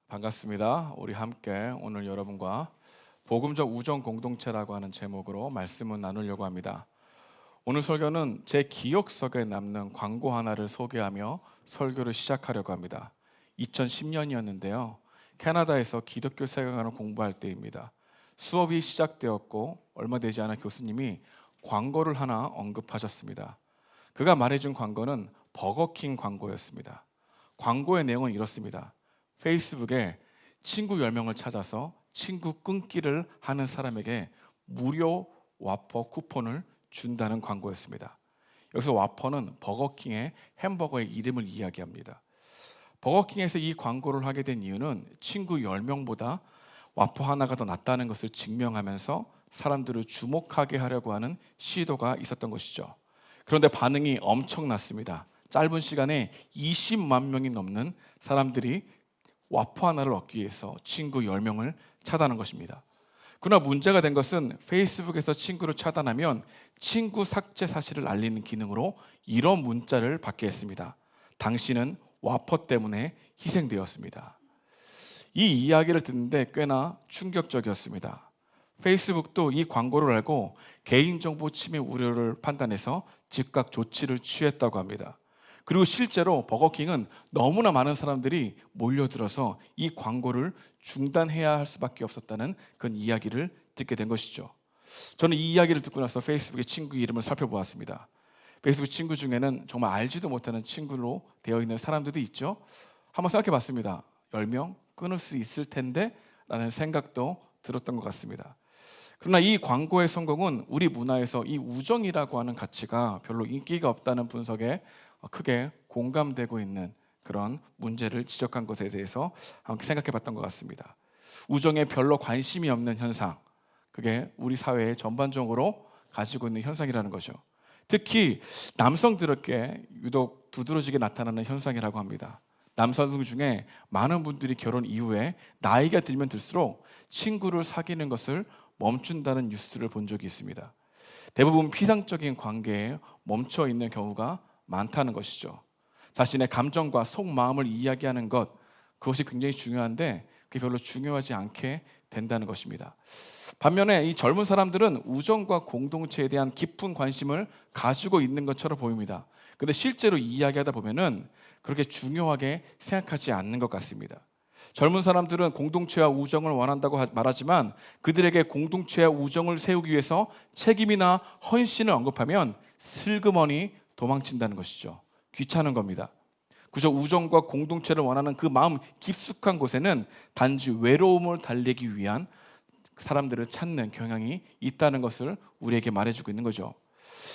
반갑습니다. 우리 함께 오늘 여러분과 복음적 우정 공동체라고 하는 제목으로 말씀을 나누려고 합니다. 오늘 설교는 제 기억속에 남는 광고 하나를 소개하며 설교를 시작하려고 합니다. 2010년이었는데요. 캐나다에서 기독교 세계관을 공부할 때입니다. 수업이 시작되었고 얼마 되지 않아 교수님이 광고를 하나 언급하셨습니다. 그가 말해준 광고는 버거킹 광고였습니다. 광고의 내용은 이렇습니다. 페이스북에 친구 10명을 찾아서 친구 끊기를 하는 사람에게 무료 와퍼 쿠폰을 준다는 광고였습니다. 여기서 와퍼는 버거킹의 햄버거의 이름을 이야기합니다. 버거킹에서 이 광고를 하게 된 이유는 친구 10명보다 와퍼 하나가 더 낫다는 것을 증명하면서 사람들을 주목하게 하려고 하는 시도가 있었던 것이죠. 그런데 반응이 엄청났습니다. 짧은 시간에 20만 명이 넘는 사람들이 와퍼 하나를 얻기 위해서 친구 10명을 차단한 것입니다. 그러나 문제가 된 것은 페이스북에서 친구를 차단하면 친구 삭제 사실을 알리는 기능으로 이런 문자를 받게 했습니다. 당신은 와퍼 때문에 희생되었습니다. 이 이야기를 듣는데 꽤나 충격적이었습니다. 페이스북도 이 광고를 알고 개인정보 침해 우려를 판단해서 즉각 조치를 취했다고 합니다. 그리고 실제로 버거킹은 너무나 많은 사람들이 몰려들어서 이 광고를 중단해야 할 수밖에 없었다는 그런 이야기를 듣게 된 것이죠. 저는 이 이야기를 듣고 나서 페이스북의 친구 이름을 살펴보았습니다. 페이스북 친구 중에는 정말 알지도 못하는 친구로 되어 있는 사람들도 있죠. 한번 생각해 봤습니다. 10명 끊을 수 있을 텐데 라는 생각도 들었던 것 같습니다. 그러나 이 광고의 성공은 우리 문화에서 이 우정이라고 하는 가치가 별로 인기가 없다는 분석에 크게 공감되고 있는 그런 문제를 지적한 것에 대해서 함께 생각해 봤던 것 같습니다. 우정에 별로 관심이 없는 현상, 그게 우리 사회에 전반적으로 가지고 있는 현상이라는 거죠. 특히 남성들에게 유독 두드러지게 나타나는 현상이라고 합니다. 남성 중에 많은 분들이 결혼 이후에 나이가 들면 들수록 친구를 사귀는 것을 멈춘다는 뉴스를 본 적이 있습니다. 대부분 피상적인 관계에 멈춰 있는 경우가 많다는 것이죠. 자신의 감정과 속마음을 이야기하는 것, 그것이 굉장히 중요한데 그게 별로 중요하지 않게 된다는 것입니다. 반면에 이 젊은 사람들은 우정과 공동체에 대한 깊은 관심을 가지고 있는 것처럼 보입니다. 그런데 실제로 이야기하다 보면은 그렇게 중요하게 생각하지 않는 것 같습니다. 젊은 사람들은 공동체와 우정을 원한다고 말하지만 그들에게 공동체와 우정을 세우기 위해서 책임이나 헌신을 언급하면 슬그머니 도망친다는 것이죠. 귀찮은 겁니다. 그저 우정과 공동체를 원하는 그 마음 깊숙한 곳에는 단지 외로움을 달래기 위한 사람들을 찾는 경향이 있다는 것을 우리에게 말해주고 있는 거죠.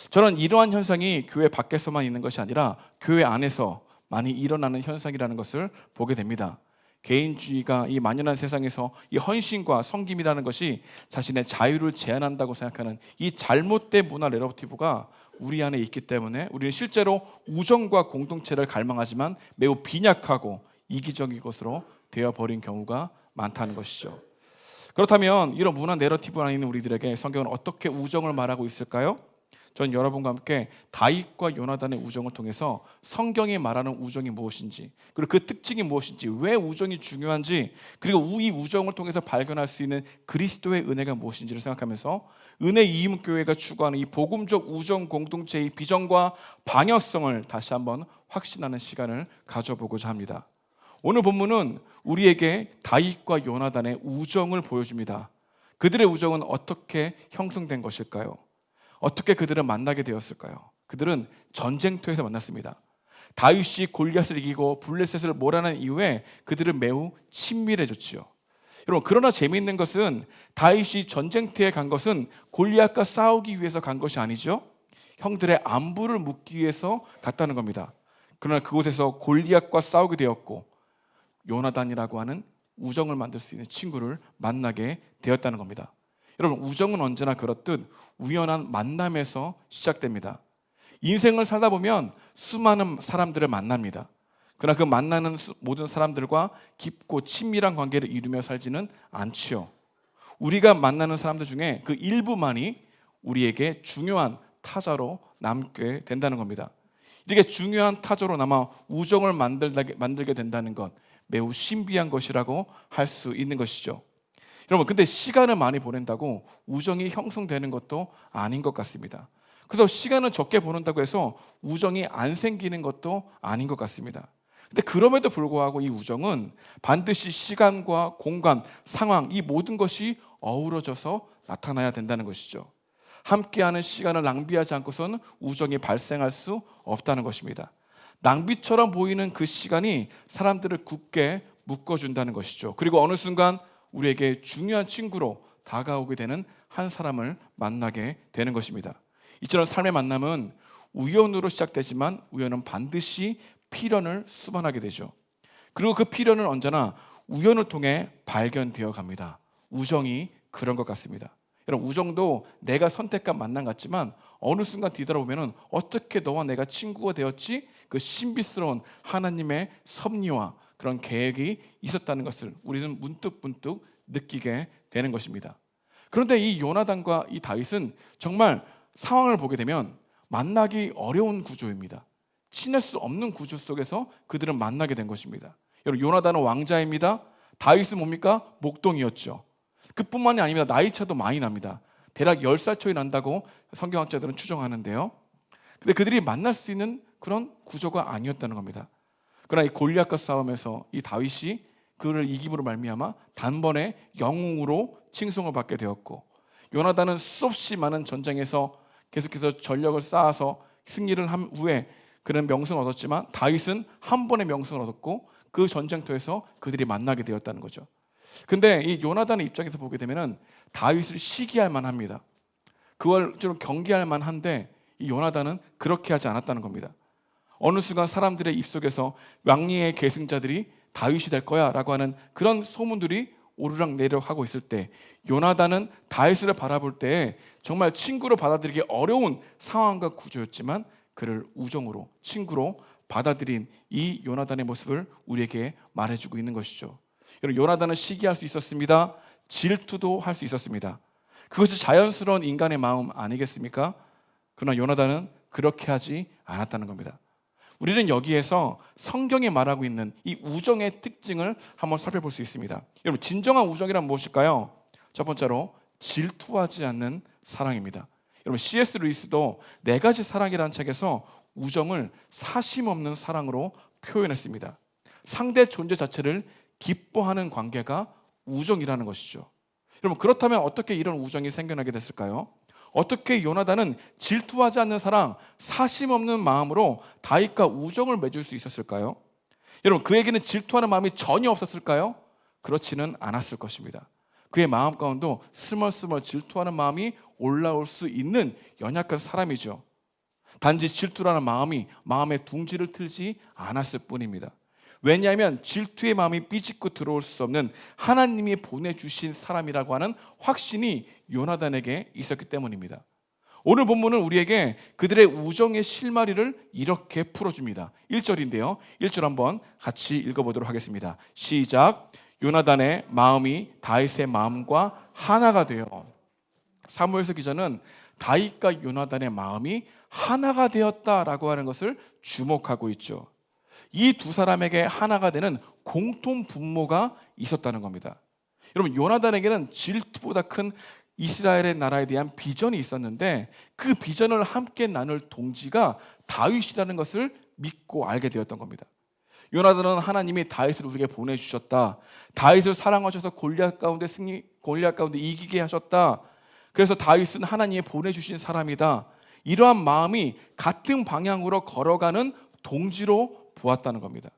저는 이러한 현상이 교회 밖에서만 있는 것이 아니라 교회 안에서 많이 일어나는 현상이라는 것을 보게 됩니다. 개인주의가 이 만연한 세상에서 이 헌신과 섬김이라는 것이 자신의 자유를 제한한다고 생각하는 이 잘못된 문화 내러티브가 우리 안에 있기 때문에 우리는 실제로 우정과 공동체를 갈망하지만 매우 빈약하고 이기적인 것으로 되어버린 경우가 많다는 것이죠. 그렇다면 이런 문화 내러티브 안에 있는 우리들에게 성경은 어떻게 우정을 말하고 있을까요? 저는 여러분과 함께 다윗과 요나단의 우정을 통해서 성경이 말하는 우정이 무엇인지, 그리고 그 특징이 무엇인지, 왜 우정이 중요한지, 그리고 이 우정을 통해서 발견할 수 있는 그리스도의 은혜가 무엇인지를 생각하면서 은혜 이임교회가 추구하는 이 복음적 우정 공동체의 비전과 방향성을 다시 한번 확신하는 시간을 가져보고자 합니다. 오늘 본문은 우리에게 다윗과 요나단의 우정을 보여줍니다. 그들의 우정은 어떻게 형성된 것일까요? 어떻게 그들은 만나게 되었을까요? 그들은 전쟁터에서 만났습니다. 다윗이 골리앗을 이기고 블레셋을 몰아낸 이후에 그들은 매우 친밀해졌지요. 여러분, 그러나 재미있는 것은 다윗이 전쟁터에 간 것은 골리앗과 싸우기 위해서 간 것이 아니죠. 형들의 안부를 묻기 위해서 갔다는 겁니다. 그러나 그곳에서 골리앗과 싸우게 되었고 요나단이라고 하는 우정을 만들 수 있는 친구를 만나게 되었다는 겁니다. 여러분, 우정은 언제나 그렇듯 우연한 만남에서 시작됩니다. 인생을 살다 보면 수많은 사람들을 만납니다. 그러나 그 만나는 모든 사람들과 깊고 친밀한 관계를 이루며 살지는 않지요. 우리가 만나는 사람들 중에 그 일부만이 우리에게 중요한 타자로 남게 된다는 겁니다. 이렇게 중요한 타자로 남아 우정을 만들게 된다는 것, 매우 신비한 것이라고 할 수 있는 것이죠. 여러분, 근데 시간을 많이 보낸다고 우정이 형성되는 것도 아닌 것 같습니다. 그래서 시간을 적게 보낸다고 해서 우정이 안 생기는 것도 아닌 것 같습니다. 근데 그럼에도 불구하고 이 우정은 반드시 시간과 공간, 상황, 이 모든 것이 어우러져서 나타나야 된다는 것이죠. 함께하는 시간을 낭비하지 않고서는 우정이 발생할 수 없다는 것입니다. 낭비처럼 보이는 그 시간이 사람들을 굳게 묶어준다는 것이죠. 그리고 어느 순간 우리에게 중요한 친구로 다가오게 되는 한 사람을 만나게 되는 것입니다. 이처럼 삶의 만남은 우연으로 시작되지만 우연은 반드시 필연을 수반하게 되죠. 그리고 그 필연은 언제나 우연을 통해 발견되어 갑니다. 우정이 그런 것 같습니다. 여러분, 우정도 내가 선택한 만남 같지만 어느 순간 뒤돌아보면 어떻게 너와 내가 친구가 되었지? 그 신비스러운 하나님의 섭리와 그런 계획이 있었다는 것을 우리는 문득 느끼게 되는 것입니다. 그런데 이 요나단과 이 다윗은 정말 상황을 보게 되면 만나기 어려운 구조입니다. 친할 수 없는 구조 속에서 그들은 만나게 된 것입니다. 여러분, 요나단은 왕자입니다. 다윗은 뭡니까? 목동이었죠. 그뿐만이 아닙니다. 나이 차도 많이 납니다. 대략 10살 차이 난다고 성경학자들은 추정하는데요. 근데 그들이 만날 수 있는 그런 구조가 아니었다는 겁니다. 그러나 이 골리앗과 싸움에서 이 다윗이 그를 이김으로 말미암아 단번에 영웅으로 칭송을 받게 되었고, 요나단은 수없이 많은 전쟁에서 계속해서 전력을 쌓아서 승리를 한 후에 그런 명성을 얻었지만 다윗은 한 번의 명성을 얻었고 그 전쟁터에서 그들이 만나게 되었다는 거죠. 근데 이 요나단의 입장에서 보게 되면은 다윗을 시기할 만합니다. 그걸 좀 경계할 만한데 이 요나단은 그렇게 하지 않았다는 겁니다. 어느 순간 사람들의 입속에서 왕리의 계승자들이 다윗이 될 거야라고 하는 그런 소문들이 오르락내리락 하고 있을 때 요나단은 다윗을 바라볼 때 정말 친구로 받아들이기 어려운 상황과 구조였지만 그를 우정으로, 친구로 받아들인 이 요나단의 모습을 우리에게 말해주고 있는 것이죠. 여러분, 요나단은 시기할 수 있었습니다. 질투도 할 수 있었습니다. 그것이 자연스러운 인간의 마음 아니겠습니까? 그러나 요나단은 그렇게 하지 않았다는 겁니다. 우리는 여기에서 성경이 말하고 있는 이 우정의 특징을 한번 살펴볼 수 있습니다. 여러분, 진정한 우정이란 무엇일까요? 첫 번째로 질투하지 않는 사랑입니다. 여러분, C.S. 루이스도 네 가지 사랑이라는 책에서 우정을 사심 없는 사랑으로 표현했습니다. 상대 존재 자체를 기뻐하는 관계가 우정이라는 것이죠. 여러분, 그렇다면 어떻게 이런 우정이 생겨나게 됐을까요? 어떻게 요나단은 질투하지 않는 사랑, 사심 없는 마음으로 다윗과 우정을 맺을 수 있었을까요? 여러분, 그에게는 질투하는 마음이 전혀 없었을까요? 그렇지는 않았을 것입니다. 그의 마음 가운데 스멀스멀 질투하는 마음이 올라올 수 있는 연약한 사람이죠. 단지 질투라는 마음이 마음의 둥지를 틀지 않았을 뿐입니다. 왜냐하면 질투의 마음이 삐짓고 들어올 수 없는 하나님이 보내주신 사람이라고 하는 확신이 요나단에게 있었기 때문입니다. 오늘 본문은 우리에게 그들의 우정의 실마리를 이렇게 풀어줍니다. 1절인데요. 1절 한번 같이 읽어보도록 하겠습니다. 시작. 요나단의 마음이 다윗의 마음과 하나가 되어. 사무엘서 기자는 다윗과 요나단의 마음이 하나가 되었다라고 하는 것을 주목하고 있죠. 이 두 사람에게 하나가 되는 공통 분모가 있었다는 겁니다. 여러분, 요나단에게는 질투보다 큰 이스라엘의 나라에 대한 비전이 있었는데 그 비전을 함께 나눌 동지가 다윗이라는 것을 믿고 알게 되었던 겁니다. 요나단은 하나님이 다윗을 우리에게 보내주셨다. 다윗을 사랑하셔서 골리앗 가운데 이기게 하셨다. 그래서 다윗은 하나님이 보내주신 사람이다. 이러한 마음이 같은 방향으로 걸어가는 동지로 보았다는 겁니다.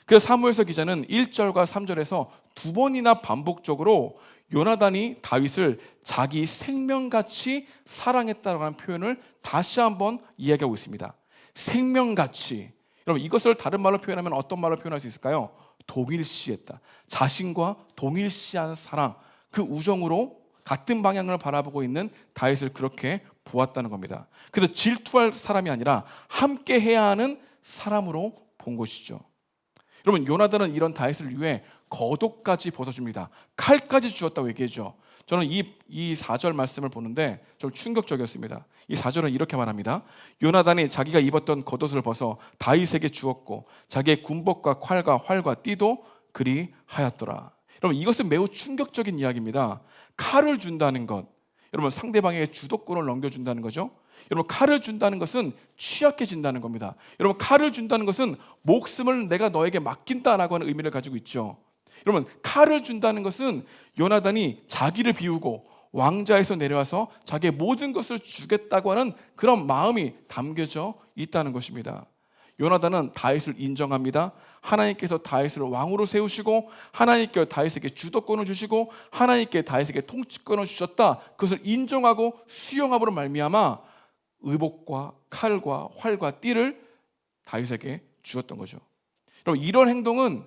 그래서 사무엘서 기자는 1절과 3절에서 두 번이나 반복적으로 요나단이 다윗을 자기 생명같이 사랑했다고 하는 표현을 다시 한번 이야기하고 있습니다. 생명같이. 여러분, 이것을 다른 말로 표현하면 어떤 말로 표현할 수 있을까요? 동일시했다. 자신과 동일시한 사랑, 그 우정으로 같은 방향을 바라보고 있는 다윗을 그렇게 보았다는 겁니다. 그래서 질투할 사람이 아니라 함께 해야 하는 사람으로 본 것이죠. 여러분, 요나단은 이런 다윗을 위해 겉옷까지 벗어줍니다. 칼까지 주었다고 얘기했죠. 저는 이 4절 말씀을 보는데 좀 충격적이었습니다. 이 4절은 이렇게 말합니다. 요나단이 자기가 입었던 겉옷을 벗어 다윗에게 주었고 자기의 군복과 칼과 활과 띠도 그리하였더라. 여러분, 이것은 매우 충격적인 이야기입니다. 칼을 준다는 것, 여러분 상대방에게 주도권을 넘겨준다는 거죠. 여러분, 칼을 준다는 것은 취약해진다는 겁니다. 여러분, 칼을 준다는 것은 목숨을 내가 너에게 맡긴다라고 하는 의미를 가지고 있죠. 여러분, 칼을 준다는 것은 요나단이 자기를 비우고 왕자에서 내려와서 자기의 모든 것을 주겠다고 하는 그런 마음이 담겨져 있다는 것입니다. 요나단은 다윗을 인정합니다. 하나님께서 다윗을 왕으로 세우시고 하나님께서 다윗에게 주도권을 주시고 하나님께 다윗에게 통치권을 주셨다. 그것을 인정하고 수용함으로 말미암아 의복과 칼과 활과 띠를 다윗에게 주었던 거죠. 여러분, 이런 행동은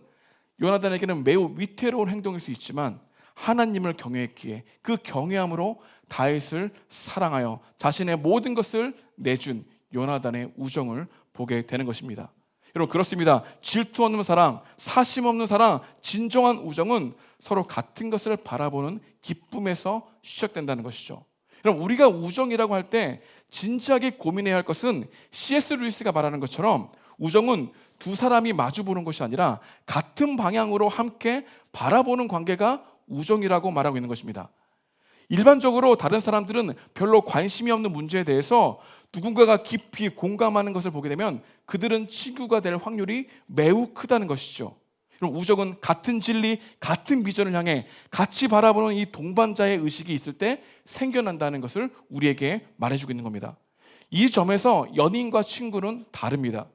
요나단에게는 매우 위태로운 행동일 수 있지만 하나님을 경외했기에 그 경외함으로 다윗을 사랑하여 자신의 모든 것을 내준 요나단의 우정을 보게 되는 것입니다. 여러분, 그렇습니다. 질투 없는 사랑, 사심 없는 사랑, 진정한 우정은 서로 같은 것을 바라보는 기쁨에서 시작된다는 것이죠. 여러분, 우리가 우정이라고 할 때 진지하게 고민해야 할 것은 C.S. 루이스가 말하는 것처럼 우정은 두 사람이 마주보는 것이 아니라 같은 방향으로 함께 바라보는 관계가 우정이라고 말하고 있는 것입니다. 일반적으로 다른 사람들은 별로 관심이 없는 문제에 대해서 누군가가 깊이 공감하는 것을 보게 되면 그들은 친구가 될 확률이 매우 크다는 것이죠. 그럼 우정은 같은 진리, 같은 비전을 향해 같이 바라보는 이 동반자의 의식이 있을 때 생겨난다는 것을 우리에게 말해주고 있는 겁니다. 이 점에서 연인과 친구는 다릅니다.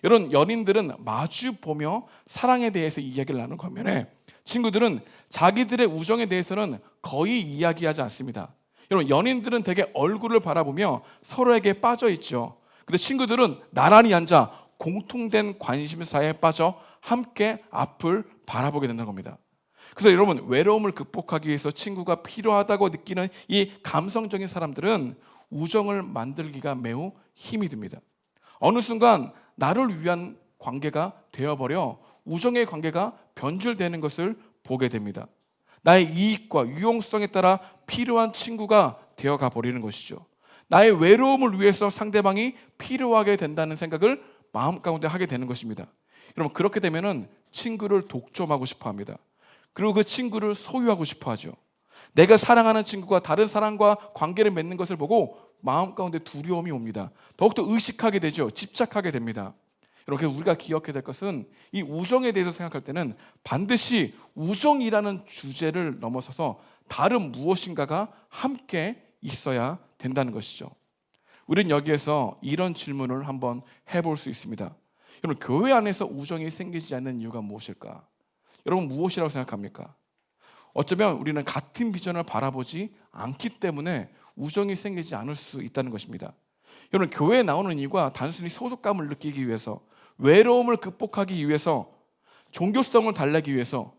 여러분, 연인들은 마주 보며 사랑에 대해서 이야기를 나누는 반면에 친구들은 자기들의 우정에 대해서는 거의 이야기하지 않습니다. 여러분, 연인들은 되게 얼굴을 바라보며 서로에게 빠져 있죠. 근데 친구들은 나란히 앉아 공통된 관심사에 빠져 함께 앞을 바라보게 된다는 겁니다. 그래서 여러분, 외로움을 극복하기 위해서 친구가 필요하다고 느끼는 이 감성적인 사람들은 우정을 만들기가 매우 힘이 듭니다. 어느 순간 나를 위한 관계가 되어버려 우정의 관계가 변질되는 것을 보게 됩니다. 나의 이익과 유용성에 따라 필요한 친구가 되어가 버리는 것이죠. 나의 외로움을 위해서 상대방이 필요하게 된다는 생각을 마음 가운데 하게 되는 것입니다. 여러분, 그렇게 되면은 친구를 독점하고 싶어 합니다. 그리고 그 친구를 소유하고 싶어 하죠. 내가 사랑하는 친구가 다른 사람과 관계를 맺는 것을 보고 마음 가운데 두려움이 옵니다. 더욱더 의식하게 되죠. 집착하게 됩니다. 여러분, 우리가 기억해야 될 것은 이 우정에 대해서 생각할 때는 반드시 우정이라는 주제를 넘어서서 다른 무엇인가가 함께 있어야 된다는 것이죠. 우리는 여기에서 이런 질문을 한번 해볼 수 있습니다. 여러분, 교회 안에서 우정이 생기지 않는 이유가 무엇일까? 여러분, 무엇이라고 생각합니까? 어쩌면 우리는 같은 비전을 바라보지 않기 때문에 우정이 생기지 않을 수 있다는 것입니다. 여러분, 교회에 나오는 이유가 단순히 소속감을 느끼기 위해서, 외로움을 극복하기 위해서, 종교성을 달래기 위해서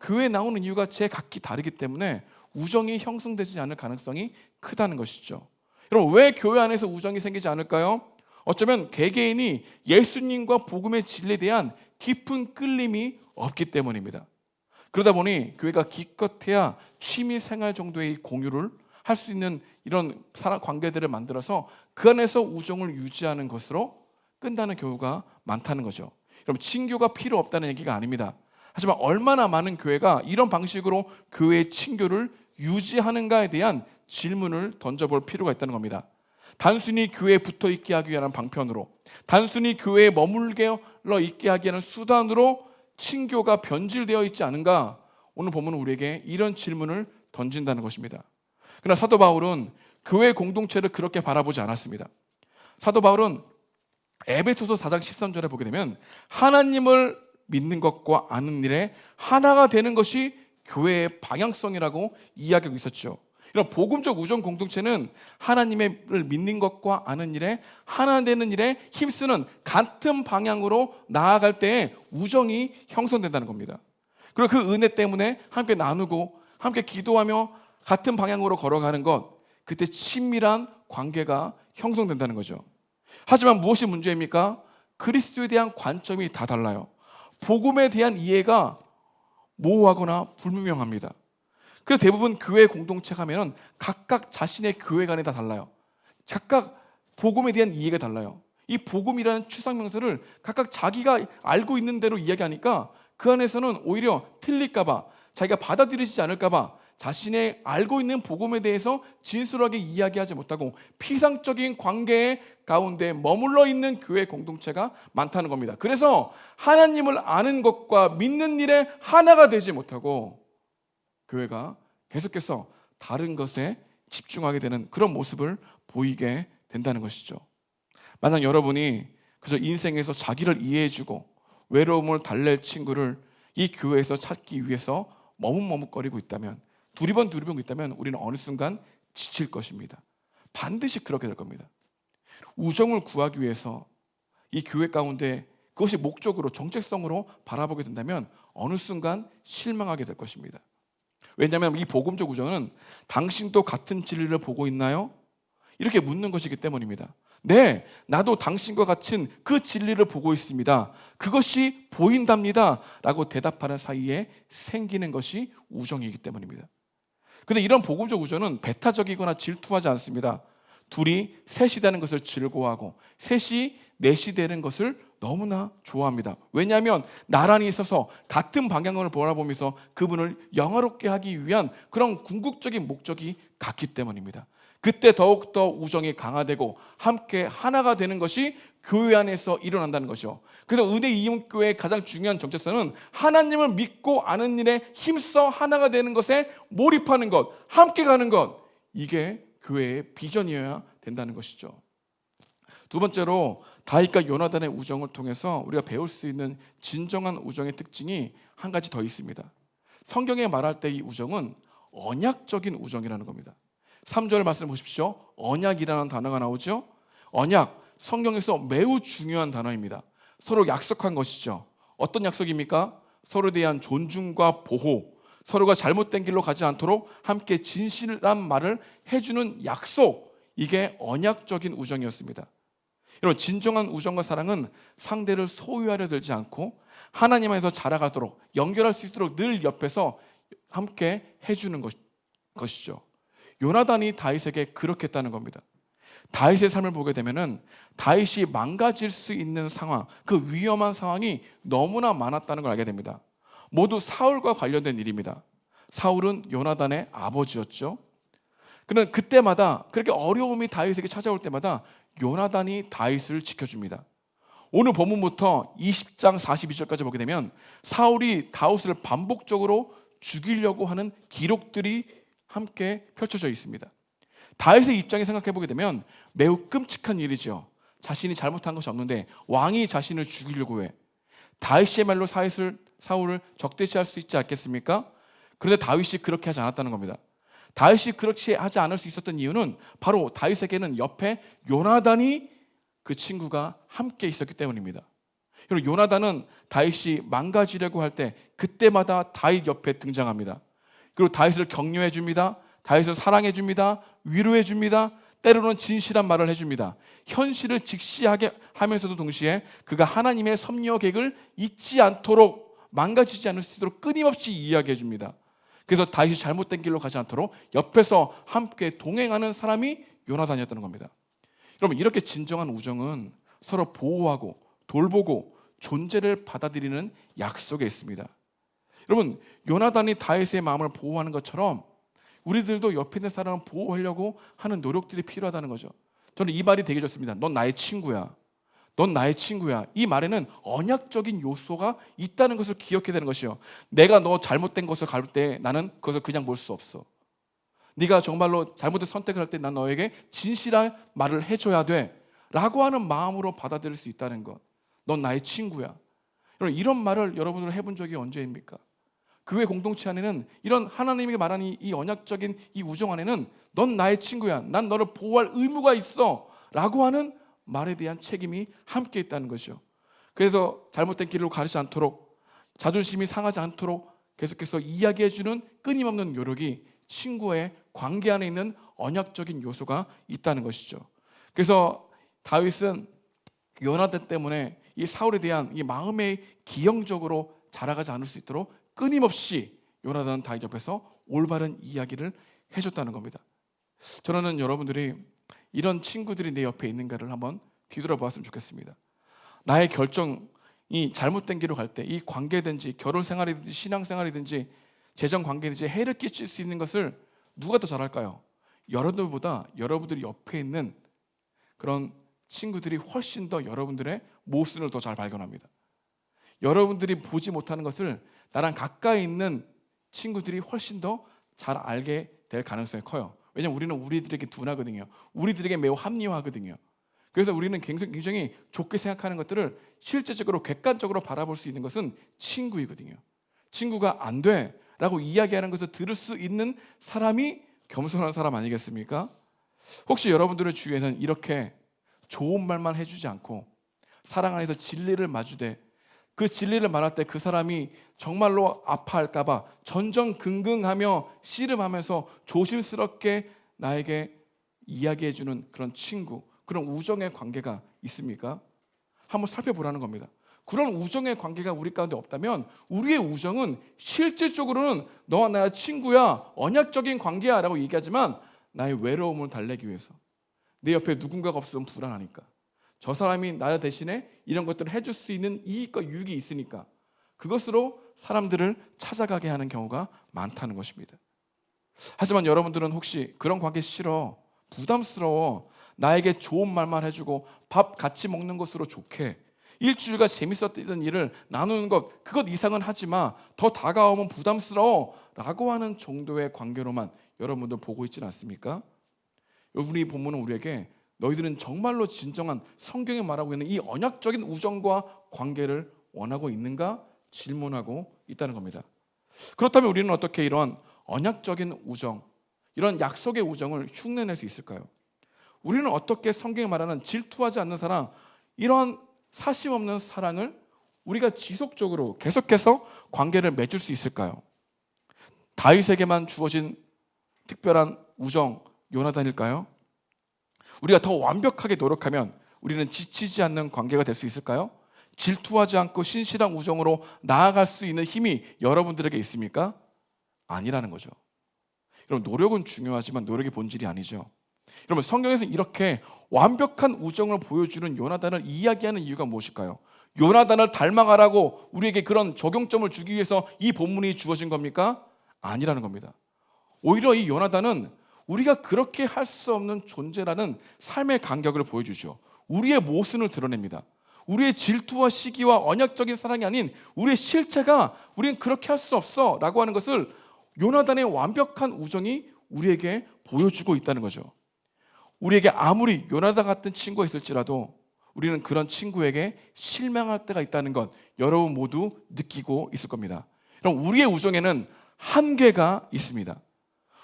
교회에 나오는 이유가 제각기 다르기 때문에 우정이 형성되지 않을 가능성이 크다는 것이죠. 여러분, 왜 교회 안에서 우정이 생기지 않을까요? 어쩌면 개개인이 예수님과 복음의 진리에 대한 깊은 끌림이 없기 때문입니다. 그러다 보니 교회가 기껏해야 취미 생활 정도의 공유를 할 수 있는 이런 사람 관계들을 만들어서 그 안에서 우정을 유지하는 것으로 끝나는 경우가 많다는 거죠. 여러분, 친교가 필요 없다는 얘기가 아닙니다. 하지만 얼마나 많은 교회가 이런 방식으로 교회의 친교를 유지하는가에 대한 질문을 던져볼 필요가 있다는 겁니다. 단순히 교회에 붙어 있게 하기 위한 방편으로, 단순히 교회에 머물러 있게 하기 위한 수단으로 친교가 변질되어 있지 않은가? 오늘 본문은 우리에게 이런 질문을 던진다는 것입니다. 그러나 사도 바울은 교회 공동체를 그렇게 바라보지 않았습니다. 사도 바울은 에베소서 4장 13절에 보게 되면 하나님을 믿는 것과 아는 일에 하나가 되는 것이 교회의 방향성이라고 이야기하고 있었죠. 이런 복음적 우정 공동체는 하나님을 믿는 것과 아는 일에 하나 되는 일에 힘쓰는 같은 방향으로 나아갈 때에 우정이 형성된다는 겁니다. 그리고 그 은혜 때문에 함께 나누고 함께 기도하며 같은 방향으로 걸어가는 것, 그때 친밀한 관계가 형성된다는 거죠. 하지만 무엇이 문제입니까? 그리스도에 대한 관점이 다 달라요. 복음에 대한 이해가 모호하거나 불분명합니다. 그래서 대부분 교회 공동체 가면은 각각 자신의 교회관이 다 달라요. 각각 복음에 대한 이해가 달라요. 이 복음이라는 추상 명사를 각각 자기가 알고 있는 대로 이야기하니까 그 안에서는 오히려 틀릴까봐, 자기가 받아들이지 않을까봐 자신의 알고 있는 복음에 대해서 진솔하게 이야기하지 못하고 피상적인 관계 가운데 머물러 있는 교회 공동체가 많다는 겁니다. 그래서 하나님을 아는 것과 믿는 일에 하나가 되지 못하고 교회가 계속해서 다른 것에 집중하게 되는 그런 모습을 보이게 된다는 것이죠. 만약 여러분이 그저 인생에서 자기를 이해해주고 외로움을 달랠 친구를 이 교회에서 찾기 위해서 머뭇머뭇거리고 있다면, 두리번두리번 있다면 우리는 어느 순간 지칠 것입니다. 반드시 그렇게 될 겁니다. 우정을 구하기 위해서 이 교회 가운데 그것이 목적으로, 정체성으로 바라보게 된다면 어느 순간 실망하게 될 것입니다. 왜냐하면 이 복음적 우정은 당신도 같은 진리를 보고 있나요? 이렇게 묻는 것이기 때문입니다. 네, 나도 당신과 같은 그 진리를 보고 있습니다. 그것이 보인답니다. 라고 대답하는 사이에 생기는 것이 우정이기 때문입니다. 그런데 이런 복음적 우정은 배타적이거나 질투하지 않습니다. 둘이 셋이 되는 것을 즐거워하고 셋이 넷이 되는 것을 너무나 좋아합니다. 왜냐하면 나란히 있어서 같은 방향을 바라보면서 그분을 영화롭게 하기 위한 그런 궁극적인 목적이 같기 때문입니다. 그때 더욱더 우정이 강화되고 함께 하나가 되는 것이 교회 안에서 일어난다는 것이죠. 그래서 은혜 이음교회의 가장 중요한 정체성은 하나님을 믿고 아는 일에 힘써 하나가 되는 것에 몰입하는 것, 함께 가는 것, 이게 교회의 비전이어야 된다는 것이죠. 두 번째로 다윗과 요나단의 우정을 통해서 우리가 배울 수 있는 진정한 우정의 특징이 한 가지 더 있습니다. 성경에 말할 때 이 우정은 언약적인 우정이라는 겁니다. 3절 말씀 보십시오. 언약이라는 단어가 나오죠. 언약, 성경에서 매우 중요한 단어입니다. 서로 약속한 것이죠. 어떤 약속입니까? 서로에 대한 존중과 보호, 서로가 잘못된 길로 가지 않도록 함께 진실한 말을 해주는 약속, 이게 언약적인 우정이었습니다. 여러분, 진정한 우정과 사랑은 상대를 소유하려 들지 않고 하나님 안에서 자라가도록, 연결할 수 있도록 늘 옆에서 함께 해주는 것이죠. 요나단이 다윗에게 그렇게 했다는 겁니다. 다윗의 삶을 보게 되면은 다윗이 망가질 수 있는 상황, 그 위험한 상황이 너무나 많았다는 걸 알게 됩니다. 모두 사울과 관련된 일입니다. 사울은 요나단의 아버지였죠. 그는 그때마다, 그렇게 어려움이 다윗에게 찾아올 때마다 요나단이 다윗을 지켜줍니다. 오늘 본문부터 20장 42절까지 보게 되면 사울이 다윗을 반복적으로 죽이려고 하는 기록들이 함께 펼쳐져 있습니다. 다윗의 입장에 생각해 보게 되면 매우 끔찍한 일이죠. 자신이 잘못한 것이 없는데 왕이 자신을 죽이려고 해. 다윗이야말로 사울을 적대시할 수 있지 않겠습니까? 그런데 다윗이 그렇게 하지 않았다는 겁니다. 다윗이 그렇게 하지 않을 수 있었던 이유는 바로 다윗에게는 옆에 요나단이, 그 친구가 함께 있었기 때문입니다. 그리고 요나단은 다윗이 망가지려고 할 때 그때마다 다윗 옆에 등장합니다. 그리고 다윗을 격려해 줍니다. 다윗을 사랑해 줍니다. 위로해 줍니다. 때로는 진실한 말을 해줍니다. 현실을 직시하게 하면서도 동시에 그가 하나님의 섭리와 계획을 잊지 않도록, 망가지지 않을 수 있도록 끊임없이 이야기해 줍니다. 그래서 다윗이 잘못된 길로 가지 않도록 옆에서 함께 동행하는 사람이 요나단이었다는 겁니다. 여러분, 이렇게 진정한 우정은 서로 보호하고 돌보고 존재를 받아들이는 약속에 있습니다. 여러분, 요나단이 다윗의 마음을 보호하는 것처럼 우리들도 옆에 있는 사람을 보호하려고 하는 노력들이 필요하다는 거죠. 저는 이 말이 되게 좋습니다. 넌 나의 친구야. 넌 나의 친구야. 이 말에는 언약적인 요소가 있다는 것을 기억해야 되는 것이요. 내가 너 잘못된 것을 갈 때 나는 그것을 그냥 볼 수 없어. 네가 정말로 잘못된 선택을 할 때 난 너에게 진실한 말을 해줘야 돼 라고 하는 마음으로 받아들일 수 있다는 것. 넌 나의 친구야. 여러분, 이런 말을 여러분들 해본 적이 언제입니까? 교회 공동체 안에는 이런 하나님이 말하는 이 언약적인 이 우정 안에는 넌 나의 친구야, 난 너를 보호할 의무가 있어 라고 하는 말에 대한 책임이 함께 있다는 것이죠. 그래서 잘못된 길로 가지 않도록, 자존심이 상하지 않도록 계속해서 이야기해주는 끊임없는 노력이 친구의 관계 안에 있는 언약적인 요소가 있다는 것이죠. 그래서 다윗은 요나단 때문에 이 사울에 대한 이 마음의 기형적으로 자라가지 않을 수 있도록 끊임없이 요나단은 다윗 옆에서 올바른 이야기를 해줬다는 겁니다. 저는 여러분들이 이런 친구들이 내 옆에 있는가를 한번 뒤돌아보았으면 좋겠습니다. 나의 결정이 이 잘못된 길로 갈 때 이 관계든지 결혼 생활이든지 신앙 생활이든지 재정 관계든지 해를 끼칠 수 있는 것을 누가 더 잘할까요? 여러분들보다 여러분들이 옆에 있는 그런 친구들이 훨씬 더 여러분들의 모순을 더 잘 발견합니다. 여러분들이 보지 못하는 것을 나랑 가까이 있는 친구들이 훨씬 더 잘 알게 될 가능성이 커요. 왜냐하면 우리는 우리들에게 둔하거든요. 우리들에게 매우 합리화하거든요. 그래서 우리는 굉장히 좋게 생각하는 것들을 실제적으로 객관적으로 바라볼 수 있는 것은 친구이거든요. 친구가 안 돼 라고 이야기하는 것을 들을 수 있는 사람이 겸손한 사람 아니겠습니까? 혹시 여러분들의 주위에는 이렇게 좋은 말만 해주지 않고 사랑 안에서 진리를 마주대 그 진리를 말할 때 그 사람이 정말로 아파할까 봐 전전긍긍하며 씨름하면서 조심스럽게 나에게 이야기해주는 그런 친구, 그런 우정의 관계가 있습니까? 한번 살펴보라는 겁니다. 그런 우정의 관계가 우리 가운데 없다면 우리의 우정은 실질적으로는 너와 나의 친구야, 언약적인 관계야 라고 얘기하지만 나의 외로움을 달래기 위해서 내 옆에 누군가가 없으면 불안하니까 저 사람이 나 대신에 이런 것들을 해줄 수 있는 이익과 유익이 있으니까 그것으로 사람들을 찾아가게 하는 경우가 많다는 것입니다. 하지만 여러분들은 혹시 그런 관계 싫어, 부담스러워, 나에게 좋은 말만 해주고 밥 같이 먹는 것으로 좋게 일주일간 재밌었던 일을 나누는 것 그것 이상은 하지마, 더 다가오면 부담스러워 라고 하는 정도의 관계로만 여러분들 보고 있지는 않습니까? 우리 본문은 우리에게 너희들은 정말로 진정한 성경이 말하고 있는 이 언약적인 우정과 관계를 원하고 있는가 질문하고 있다는 겁니다. 그렇다면 우리는 어떻게 이런 언약적인 우정, 이런 약속의 우정을 흉내낼 수 있을까요? 우리는 어떻게 성경이 말하는 질투하지 않는 사랑, 이러한 사심 없는 사랑을 우리가 지속적으로 계속해서 관계를 맺을 수 있을까요? 다윗에게만 주어진 특별한 우정, 요나단일까요? 우리가 더 완벽하게 노력하면 우리는 지치지 않는 관계가 될 수 있을까요? 질투하지 않고 신실한 우정으로 나아갈 수 있는 힘이 여러분들에게 있습니까? 아니라는 거죠. 여러분, 노력은 중요하지만 노력이 본질이 아니죠. 여러분, 성경에서 이렇게 완벽한 우정을 보여주는 요나단을 이야기하는 이유가 무엇일까요? 요나단을 닮아가라고 우리에게 그런 적용점을 주기 위해서 이 본문이 주어진 겁니까? 아니라는 겁니다. 오히려 이 요나단은 우리가 그렇게 할 수 없는 존재라는 삶의 간격을 보여주죠. 우리의 모순을 드러냅니다. 우리의 질투와 시기와 언약적인 사랑이 아닌 우리의 실체가 우리는 그렇게 할 수 없어 라고 하는 것을 요나단의 완벽한 우정이 우리에게 보여주고 있다는 거죠. 우리에게 아무리 요나단 같은 친구가 있을지라도 우리는 그런 친구에게 실망할 때가 있다는 것 여러분 모두 느끼고 있을 겁니다. 그럼 우리의 우정에는 한계가 있습니다.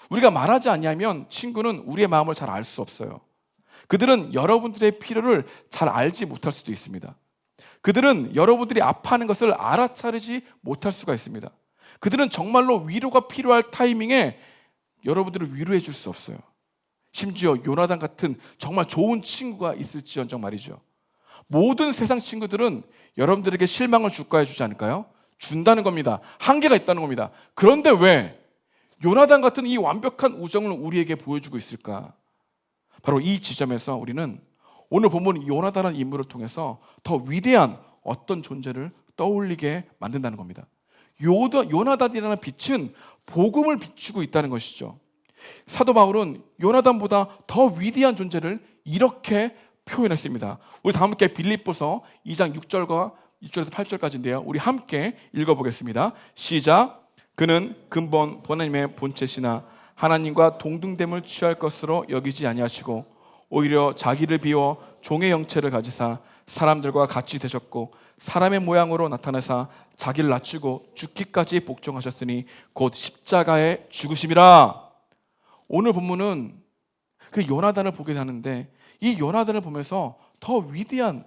우리가 말하지 않냐면 친구는 우리의 마음을 잘 알 수 없어요. 그들은 여러분들의 필요를 잘 알지 못할 수도 있습니다. 그들은 여러분들이 아파하는 것을 알아차리지 못할 수가 있습니다. 그들은 정말로 위로가 필요할 타이밍에 여러분들을 위로해 줄 수 없어요. 심지어 요나단 같은 정말 좋은 친구가 있을지언정 말이죠. 모든 세상 친구들은 여러분들에게 실망을 줄까 해주지 않을까요? 준다는 겁니다. 한계가 있다는 겁니다. 그런데 왜 요나단 같은 이 완벽한 우정을 우리에게 보여주고 있을까? 바로 이 지점에서 우리는 오늘 본문 요나단이라는 인물을 통해서 더 위대한 어떤 존재를 떠올리게 만든다는 겁니다. 요나단이라는 빛은 복음을 비추고 있다는 것이죠. 사도 바울은 요나단보다 더 위대한 존재를 이렇게 표현했습니다. 우리 다 함께 빌립보서 2장 6절에서 8절까지인데요. 우리 함께 읽어보겠습니다. 시작. 그는 근본 하나님의 본체시나 하나님과 동등됨을 취할 것으로 여기지 아니하시고 오히려 자기를 비워 종의 형체를 가지사 사람들과 같이 되셨고 사람의 모양으로 나타내사 자기를 낮추고 죽기까지 복종하셨으니 곧 십자가에 죽으심이라. 오늘 본문은 그 요나단을 보게 되는데 이 요나단을 보면서 더 위대한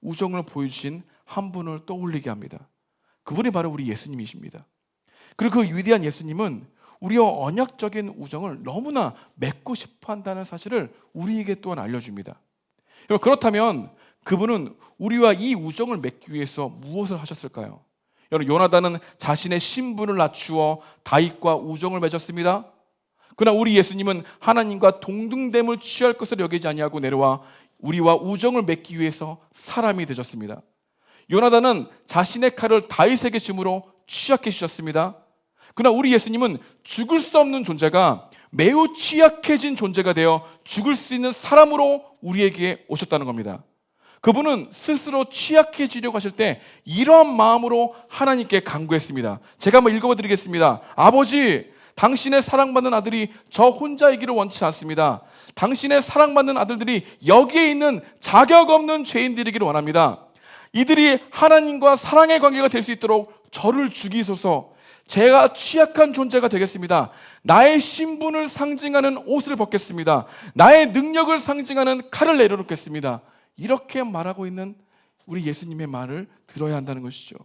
우정을 보여주신 한 분을 떠올리게 합니다. 그분이 바로 우리 예수님이십니다. 그리고 그 위대한 예수님은 우리와 언약적인 우정을 너무나 맺고 싶어 한다는 사실을 우리에게 또한 알려줍니다. 그렇다면 그분은 우리와 이 우정을 맺기 위해서 무엇을 하셨을까요? 여러분, 요나단은 자신의 신분을 낮추어 다윗과 우정을 맺었습니다. 그러나 우리 예수님은 하나님과 동등됨을 취할 것을 여기지 아니하고 내려와 우리와 우정을 맺기 위해서 사람이 되셨습니다. 요나단은 자신의 칼을 다윗에게 심으로 취약해지셨습니다. 그러나 우리 예수님은 죽을 수 없는 존재가 매우 취약해진 존재가 되어 죽을 수 있는 사람으로 우리에게 오셨다는 겁니다. 그분은 스스로 취약해지려고 하실 때 이러한 마음으로 하나님께 간구했습니다. 제가 한번 읽어드리겠습니다. 아버지, 당신의 사랑받는 아들이 저 혼자이기를 원치 않습니다. 당신의 사랑받는 아들들이 여기에 있는 자격 없는 죄인들이기를 원합니다. 이들이 하나님과 사랑의 관계가 될 수 있도록 저를 죽이소서. 제가 취약한 존재가 되겠습니다. 나의 신분을 상징하는 옷을 벗겠습니다. 나의 능력을 상징하는 칼을 내려놓겠습니다. 이렇게 말하고 있는 우리 예수님의 말을 들어야 한다는 것이죠.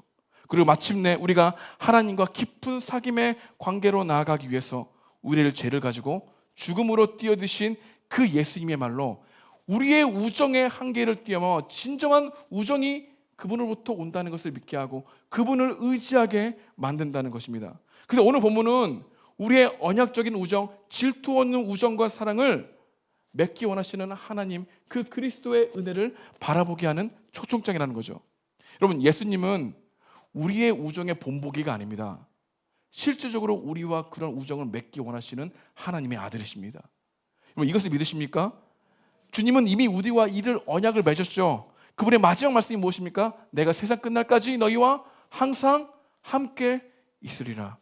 그리고 마침내 우리가 하나님과 깊은 사귐의 관계로 나아가기 위해서 우리를 죄를 가지고 죽음으로 뛰어드신 그 예수님의 말로 우리의 우정의 한계를 뛰어넘어 진정한 우정이 그분으로부터 온다는 것을 믿게 하고 그분을 의지하게 만든다는 것입니다. 그래서 오늘 본문은 우리의 언약적인 우정, 질투 없는 우정과 사랑을 맺기 원하시는 하나님, 그 그리스도의 은혜를 바라보게 하는 초청장이라는 거죠. 여러분, 예수님은 우리의 우정의 본보기가 아닙니다. 실질적으로 우리와 그런 우정을 맺기 원하시는 하나님의 아들이십니다. 여러분, 이것을 믿으십니까? 주님은 이미 우리와 이를 언약을 맺으셨죠. 그분의 마지막 말씀이 무엇입니까? 내가 세상 끝날까지 너희와 항상 함께 있으리라.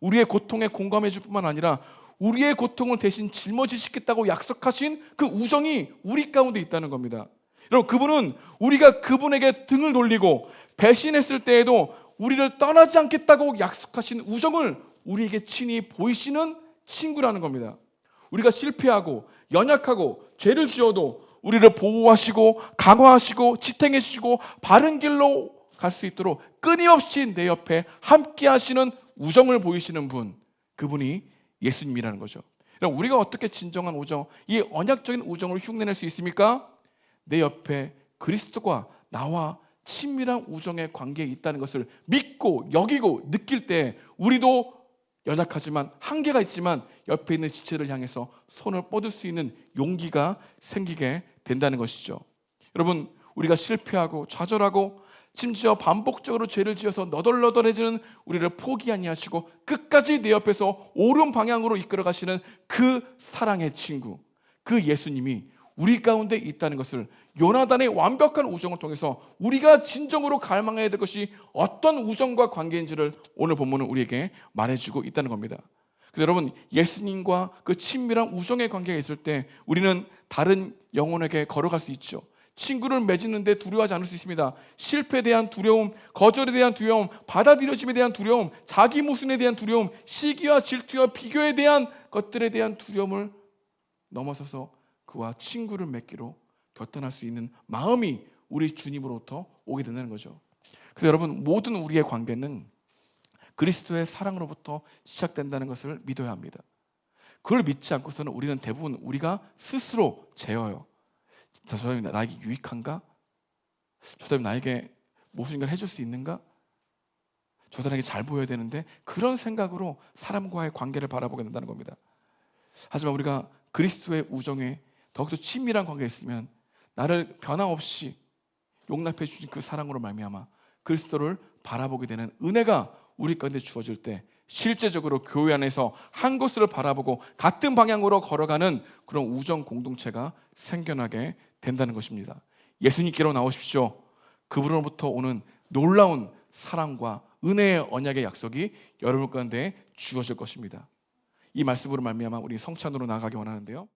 우리의 고통에 공감해 줄 뿐만 아니라 우리의 고통을 대신 짊어지시겠다고 약속하신 그 우정이 우리 가운데 있다는 겁니다. 여러분, 그분은 우리가 그분에게 등을 돌리고 배신했을 때에도 우리를 떠나지 않겠다고 약속하신 우정을 우리에게 친히 보이시는 친구라는 겁니다. 우리가 실패하고 연약하고 죄를 지어도 우리를 보호하시고 강화하시고 지탱해 주시고 바른 길로 갈 수 있도록 끊임없이 내 옆에 함께 하시는 우정을 보이시는 분, 그분이 예수님이라는 거죠. 우리가 어떻게 진정한 우정, 이 언약적인 우정을 흉내낼 수 있습니까? 내 옆에 그리스도가 나와 친밀한 우정의 관계에 있다는 것을 믿고 여기고 느낄 때 우리도 연약하지만 한계가 있지만 옆에 있는 지체를 향해서 손을 뻗을 수 있는 용기가 생기게 된다는 것이죠. 여러분, 우리가 실패하고 좌절하고 심지어 반복적으로 죄를 지어서 너덜너덜해지는 우리를 포기 아니하시고 끝까지 내 옆에서 옳은 방향으로 이끌어 가시는 그 사랑의 친구, 그 예수님이 우리 가운데 있다는 것을 요나단의 완벽한 우정을 통해서 우리가 진정으로 갈망해야 될 것이 어떤 우정과 관계인지를 오늘 본문은 우리에게 말해주고 있다는 겁니다. 그래서 여러분, 예수님과 그 친밀한 우정의 관계가 있을 때 우리는 다른 영혼에게 걸어갈 수 있죠. 친구를 맺는데 두려워하지 않을 수 있습니다. 실패에 대한 두려움, 거절에 대한 두려움, 받아들여짐에 대한 두려움, 자기 모순에 대한 두려움, 시기와 질투와 비교에 대한 것들에 대한 두려움을 넘어서서 그와 친구를 맺기로 결단할 수 있는 마음이 우리 주님으로부터 오게 된다는 거죠. 그래서 여러분, 모든 우리의 관계는 그리스도의 사랑으로부터 시작된다는 것을 믿어야 합니다. 그걸 믿지 않고서는 우리는 대부분 우리가 스스로 제어요. 저 사람이 나에게 유익한가? 저 사람이 나에게 무엇인가를 해줄 수 있는가? 저 사람에게 잘 보여야 되는데, 그런 생각으로 사람과의 관계를 바라보게 된다는 겁니다. 하지만 우리가 그리스도의 우정에 더욱더 친밀한 관계가 있으면 나를 변함없이 용납해 주신 그 사랑으로 말미암아 그리스도를 바라보게 되는 은혜가 우리 가운데 주어질 때 실제적으로 교회 안에서 한 곳을 바라보고 같은 방향으로 걸어가는 그런 우정 공동체가 생겨나게 된다는 것입니다. 예수님께로 나오십시오. 그분으로부터 오는 놀라운 사랑과 은혜의 언약의 약속이 여러분 가운데 주어질 것입니다. 이 말씀으로 말미암아 우리 성찬으로 나아가기 원하는데요.